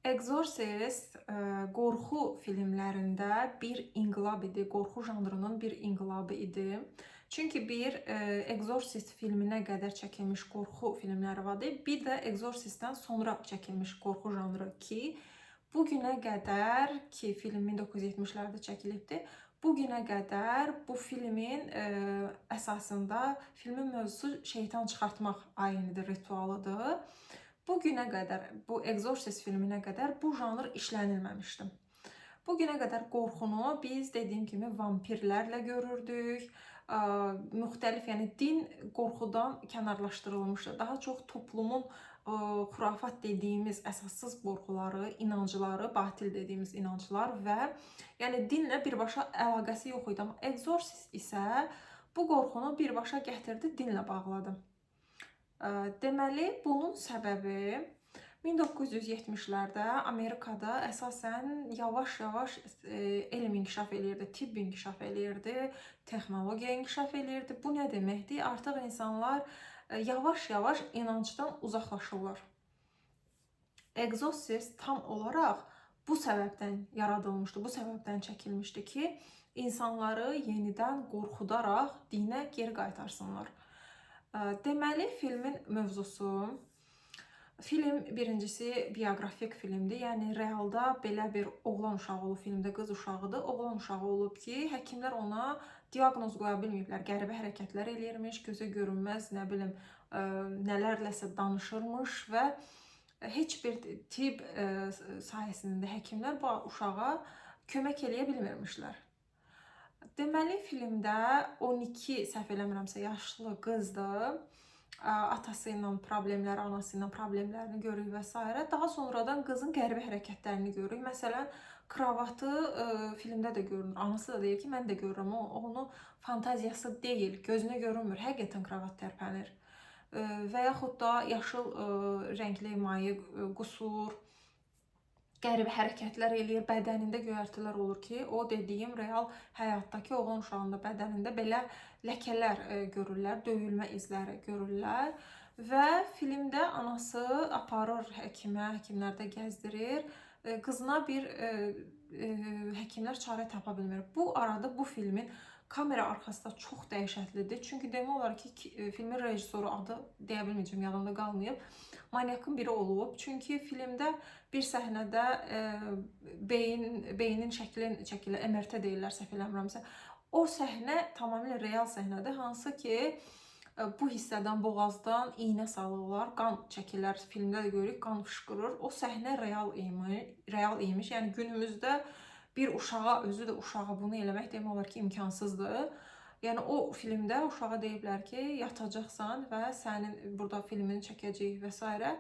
Exorcist qorxu filmlərində bir inqilab idi, qorxu janrının bir inqilabı idi. Çünki bir Exorcist filminə qədər çəkilmiş qorxu filmləri var idi. Bir də Exorcistdən sonra çəkilmiş qorxu janrı ki, bu günə qədər ki, film 1970-lərdə çəkilibdi. Bu günə qədər bu filmin əsasında filmin mövzusu şeytan çıxartmaq ayinidir, ritualıdır. Bu günə qədər, bu Exorcist filminə qədər bu janr işlənilməmişdi. Bu günə qədər qorxunu biz dediyim kimi vampirlərlə görürdük. Müxtəlif, yəni din qorxudan kənarlaşdırılmışdı. Daha çox toplumun xurafat dediyimiz əsassız qorxuları, inancları, batil dediyimiz inanclar və yəni dinlə birbaşa əlaqəsi yox idi. Amma Exorcist isə bu qorxunu birbaşa gətirdi, dinlə bağladı. Deməli, bunun səbəbi 1970-lərdə Amerikada əsasən yavaş-yavaş elm inkişaf eləyirdi, tibb inkişaf eləyirdi, texnologiya inkişaf eləyirdi. Bu nə deməkdir? Artıq insanlar yavaş-yavaş inancdan uzaqlaşırlar. Exorcist tam olaraq bu səbəbdən yaradılmışdı, bu səbəbdən çəkilmişdi ki, insanları yenidən qorxudaraq dinə geri qaytarsınlar. Deməli, filmin mövzusu, film birincisi bioqrafik filmdir. Yəni, realda belə bir oğlan uşağı olub, filmdə qız uşağıdır. Oğlan uşağı olub ki, həkimlər ona diaqnoz qoya bilməyiblər. Qəribə hərəkətlər eləyirmiş, gözə görünməz, nə bilim, nələrləsə danışırmış və heç bir tibb sahəsində həkimlər bu uşağa kömək eləyə bilmirmişlər. Deməli, filmdə 12, səhv eləmirəmsə, yaşlı qızdır. Atası ilə problemləri, anası ilə problemlərini görürük və s. Daha sonradan qızın qəribə hərəkətlərini görürük. Məsələn, kravatı filmdə də görünür. Anası da deyir ki, mən də görürəm, onu fantaziyası deyil, gözünə görünmür, həqiqətən kravat tərpənir. Və yaxud da yaşıl rəngli maye qusur, qəribə hərəkətlər eləyir, bədənində göyərtilər olur ki, o dediyim real həyatdakı oğlan uşağında bədənində belə ləkələr görürlər, döyülmə izləri görürlər və filmdə anası aparır həkimə, həkimlərdə gəzdirir, qızına bir həkimlər çarə tapa bilmir. Bu arada bu filmin kamera arxası da çox dəhşətlidir. Çünki demək olar ki, filmin rejissoru adı deyə bilməyəcəm, yadımda qalmayıb. Manyakın biri olub. Çünki filmdə bir səhnədə beynin şəklin çəkilir, MRT deyirlər, səhv eləmirəmsə. O səhnə tamamilə real səhnədir. Hansı ki, bu hissədən, boğazdan iynə salırlar, qan çəkirlər. Filmdə də görürük, qan fışqırır. O səhnə real imiş. Yəni günümüzdə bir uşağa, özü də uşağa bunu eləmək demək olar ki, imkansızdır. Yəni o filmdə uşağa deyiblər ki, yatacaqsan və sənin burada filmini çəkəcəyik və s.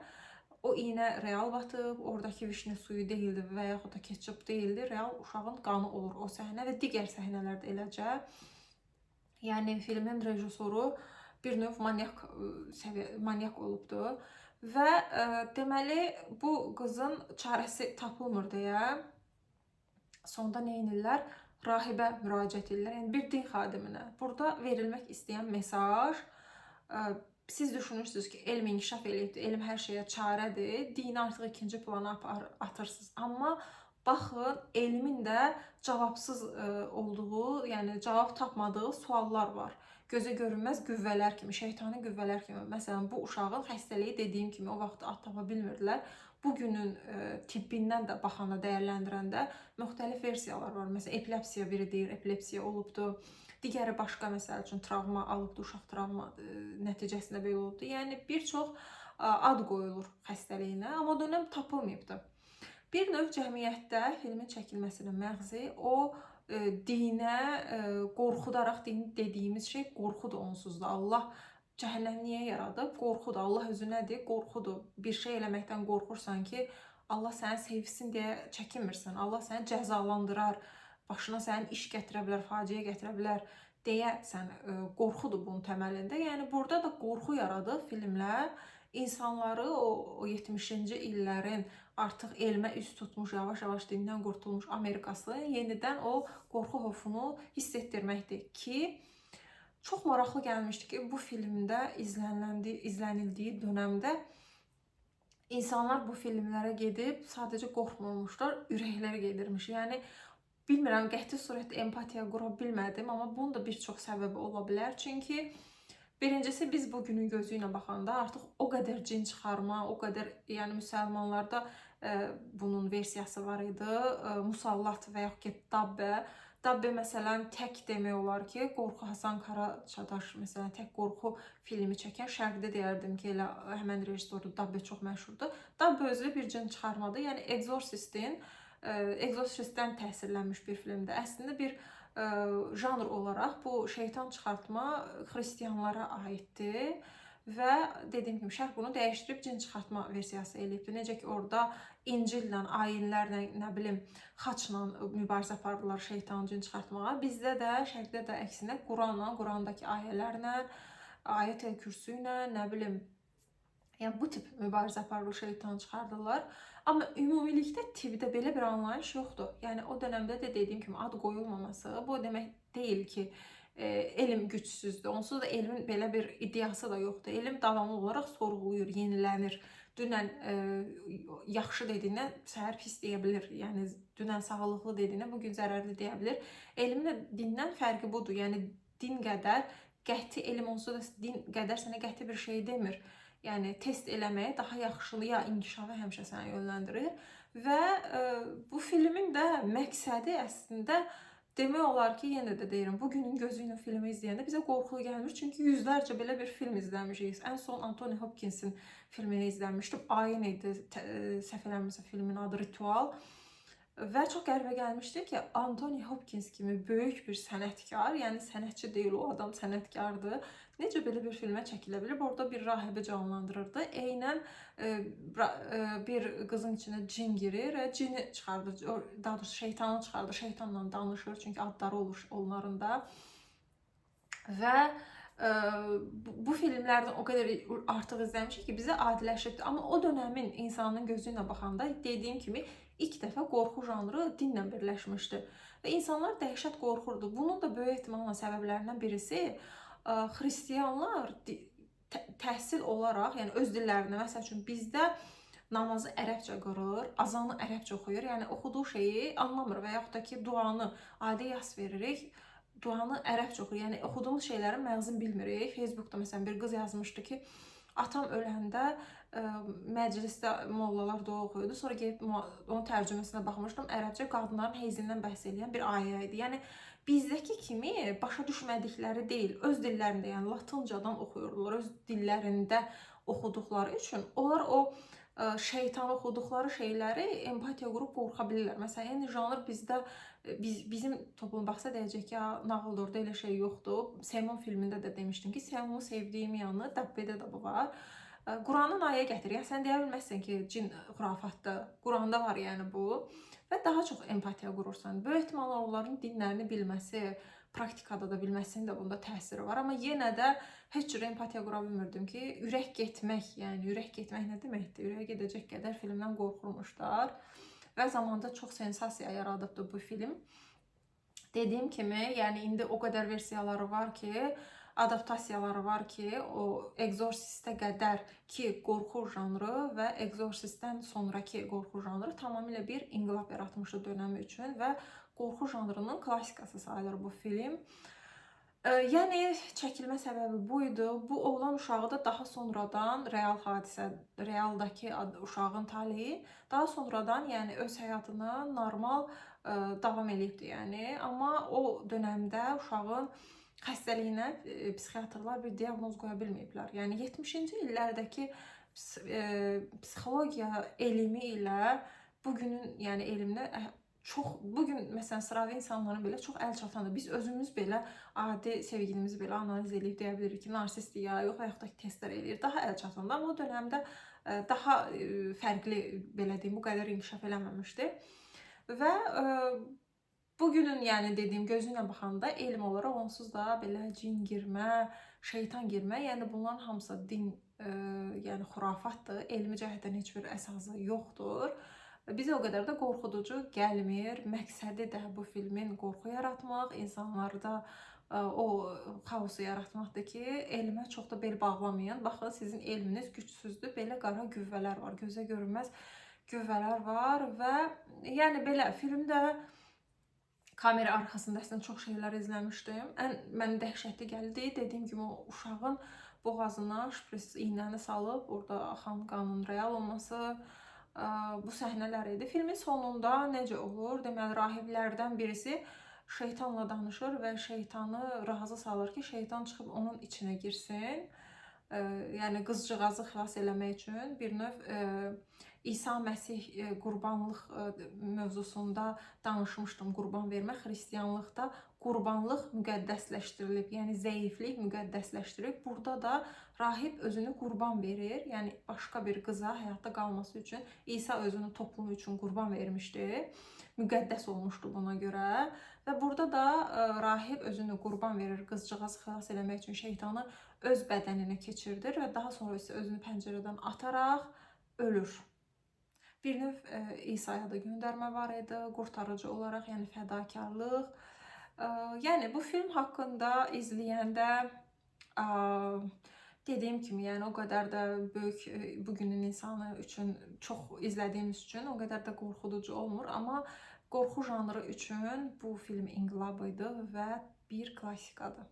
O iynə real batıb, oradakı vişne suyu deyildi və yaxud da ketçup deyildi. Real uşağın qanı olur o səhnə və digər səhnələrdə eləcə. Yəni filmin rejissoru bir növ manyak olubdur. Və deməli, bu qızın çarəsi tapılmır deyə sonda nə edirlər? Rahibə müraciət edirlər, yəni bir din xadiminə. Burada verilmək istəyən mesaj, siz düşünürsünüz ki, elm inkişaf eləyibdir, elm hər şeyə çarədir, dini artıq ikinci plana atırsınız. Amma baxın, elmin də cavabsız olduğu, yəni cavab tapmadığı suallar var. Gözə görünməz qüvvələr kimi, şeytani qüvvələr kimi. Məsələn, bu uşağın xəstəliyi dediyim kimi o vaxt ad tapa bilmirdilər. Bugünün tibbindən də baxanda, dəyərləndirəndə müxtəlif versiyalar var. Məsələn, epilepsiya biri deyir, epilepsiya olubdur. Digəri başqa, məsəl üçün, travma alıbdır, uşaq travma nəticəsində belə olubdur. Yəni, bir çox ad qoyulur xəstəliyinə, amma dönəm tapılmayıbdır. Bir növ cəmiyyətdə filmin çəkilməsinin məğzi o dinə qorxudaraq, din dediyimiz şey qorxudur onsuz da. Allah cəhənnəm niyə yaradıb? Qorxudur. Allah özü nədir? Qorxudur. Bir şey eləməkdən qorxursan ki, Allah səni sevsin deyə çəkinmirsən. Allah səni cəzalandırar, başına sənin iş gətirə bilər, faciə gətirə bilər deyə sən qorxudur bunun təməlində. Yəni, burada da qorxu yaradıb filmlər. İnsanları o 70-ci illərin artıq elmə üst tutmuş, yavaş-yavaş dindən qurtulmuş Amerikası yenidən o qorxu hofunu hiss etdirməkdir ki, çox maraqlı gəlmişdi ki, bu filmdə izlənildiyi dönəmdə İnsanlar bu filmlərə gedib sadəcə qorxmurmuşlar, ürəkləri gedirmiş. Yəni bilmirəm, qəti surətdə empatiya qura bilmədim, amma bunun da bir çox səbəbi ola bilər. Çünki birincisi biz bugünün gözü ilə baxanda artıq o qədər cin çıxarma, o qədər, yəni müsəlmanlarda bunun versiyası var idi. Musallat və yaxud ki Dabbə. Dabbə məsələn tək demək olar ki, Qorxu Hasan Karaçadaş məsələn tək qorxu filmi çəkən şərqdə deyərdim ki, elə həmin rejissordur. Dabbə çox məşhurdur. Dabbə özü bir cin çıxarmadır. Yəni Exorcistdən təsirlənmiş bir filmdir. Əslində bir janr olaraq bu şeytan çıxartma xristianlara aiddir və dediyim kimi şərh bunu dəyişdirib cin çıxartma versiyası eləyibdir. Necə ki orada İncillə, ayinlərlə, nə bilim, xaçla mübarizə aparırlar şeytan cin çıxartmağa. Bizdə də, şərqdə də əksinə Quranla, Qurandakı ayələrlə, Ayət-el Kürsü ilə, nə bilim, yəni bu tip mübarizə aparılır, şeytan çıxardırlar. Amma ümumilikdə tibbdə belə bir anlayış yoxdur. Yəni o dönəmdə də dediyim kimi ad qoyulmaması bu demək deyil ki, elm gücsüzdür. Onsuz da elmin belə bir iddiası da yoxdur. Elm davamlı olaraq sorğulayır, yenilənir. Dünən yaxşı dediyinə səhər pis deyə bilir. Yəni dünən sağlıqlı dediyinə bu gün zərərli deyə bilir. Elmlə dindən fərqi budur. Yəni din qədər qəti elm, onsuz da din qədər sənə qəti bir şey demir. Yəni test eləməyə, daha yaxşılıya, inkişafa həmişə səni yönləndirir. Və bu filmin də məqsədi əslində demək olar ki, yenə də deyirəm, bugünün gözü ilə filmi izləyəndə bizə qorxulu gəlmir. Çünki yüzlərcə belə bir film izləmişik. Ən son Anthony Hopkins'in filmini izləmişdim. Ayin idi, səhv eləmirəmsə filmin adı Ritual. Və çox qəribə gəlmişdi ki, Anthony Hopkins kimi böyük bir sənətkar, yəni sənətçi deyil o adam, sənətkardır. Necə belə bir filmə çəkilə bilib? Orada bir rahibi canlandırırdı. Eynən bir qızın içinə cin girir və cini çıxardır, daha doğrusu şeytanı çıxardır, şeytanla danışır, çünki adları olur onların da. Və bu filmlərdən o qədər artıq izləmişik ki, bizə adiləşibdir. Amma o dönəmin insanın gözü ilə baxanda dediyim kimi ilk dəfə qorxu janrı dinlə birləşmişdi və insanlar dəhşət qorxurdu. Bunun da böyük ehtimalla səbəblərindən birisi xristianlar təhsil olaraq, yəni öz dillərində, məsəl üçün bizdə namazı ərəbcə qırır, azanı ərəbcə oxuyur, yəni oxuduğu şeyi anlamır və yaxud da ki, duanı adi yas veririk, duanı ərəbcə oxuyur. Yəni oxuduğumuz şeyləri məğzin bilmirik. Facebookda məsələn bir qız yazmışdı ki, atam öləndə məclisdə mollalar dua oxuyurdu. Sonra gedib onun tərcüməsinə baxmışdım. Ərəbcə qadınların heyzindən bəhs edən bir ayə idi. Yəni bizdəki kimi başa düşmədikləri deyil, öz dillərində, yəni latıncadan oxuyurdular. Öz dillərində oxuduqları üçün onlar o şeytan oxuduqları şeyləri empatiya qurub qorxa bilirlər. Məsələn, eyni janr bizdə bizim toplum baxsa deyəcək ki, nağıldır, orada elə şey yoxdur. Semon filmində də demişdim ki, Semonu sevdiyim yanı, Dabbedə də bu var. Quranın ayə gətirir. Yəni sən deyə bilməzsən ki, cin xurafatdır. Quranda var yəni bu. Və daha çox empatiya qurursan. Böyük ehtimalla onların dinlərini bilməsi, praktikada da bilməsinin də bunda təsiri var. Amma yenə də heç cür empatiya qura bilmirdim ki, ürək getmək, yəni ürək getmək nə deməkdir? Ürək gedəcək qədər filmdən qorxurmuşlar. Və zamanda çox sensasiya yaradıbdı bu film. Dediyim kimi, yəni indi o qədər versiyaları var ki, adaptasiyaları var ki, o Exorcistə qədər ki, qorxu janrı və Exorcistdən sonraki qorxu janrı tamamilə bir inqilab yaratmışdı dönəmi üçün və qorxu janrının klassikası sayılır bu film. Yəni çəkilmə səbəbi bu idi. Bu oğlan uşağı da daha sonradan real hadisə, realdakı uşağın taleyi daha sonradan yəni öz həyatına normal davam eləyibdi yəni. Amma o dönəmdə uşağın xəstəliyinə psixiatrlar bir diaqnoz qoya bilməyiblər. Yəni 70-ci illərdəki psixologiya elmi ilə bugünün yəni elmlə çox, bugün məsələn sıravi insanların belə çox əl çatandır. Biz özümüz belə adi sevgilimizi belə analiz edib deyə bilirik ki, narsistdir ya, yox, yaxud da testlər eləyir. Daha əl çatanda, amma o dönəmdə daha fərqli, belə deyim, bu qədər inkişaf eləməmişdi. Və bugünün yəni dediyim gözü ilə baxanda elm olaraq onsuz da belə cin girmə, şeytan girmə, yəni bunların hamısı din, yəni xurafatdır. Elmi cəhətdən heç bir əsası yoxdur. Bizə o qədər də qorxuducu gəlmir. Məqsədi də bu filmin qorxu yaratmaq, insanlarda o xaosu yaratmaqdır ki, elmə çox da bel bağlamayın. Baxın, sizin elminiz gücsüzdür. Belə qara qüvvələr var, gözə görünməz qüvvələr var və yəni belə filmdə kamera arxasında əslində çox şeylər izləmişdim. Ən mənə dəhşətli gəldi. Dediyim kimi o uşağın boğazına şpris iynəni salıb orada axan qanın real olması, bu səhnələr idi. Filmin sonunda necə olur? Deməli, rahiblərdən birisi şeytanla danışır və şeytanı razı salır ki, şeytan çıxıb onun içinə girsin. Yəni qızcığazı xilas eləmək üçün bir növ İsa Məsih qurbanlıq mövzusunda danışmışdım, qurban vermə. Xristianlıqda qurbanlıq müqəddəsləşdirilib, yəni zəiflik müqəddəsləşdirilib. Burada da rahib özünü qurban verir, yəni başqa bir qıza həyatda qalması üçün. İsa özünü toplum üçün qurban vermişdi, müqəddəs olmuşdu buna görə. Və burada da rahib özünü qurban verir, qızcığazı xilas eləmək üçün şeytanı öz bədəninə keçirdir və daha sonra isə özünü pəncərədən ataraq ölür. Bir növ İsa'ya da göndərmə var idi, qurtarıcı olaraq, yəni fədakarlıq. Yəni bu film haqqında izləyəndə dediyim kimi, yəni o qədər də böyük bugünün insanı üçün çox izlədiyimiz üçün o qədər də qorxuducu olmur, amma qorxu janrı üçün bu film inqilab idi və bir klassikadır.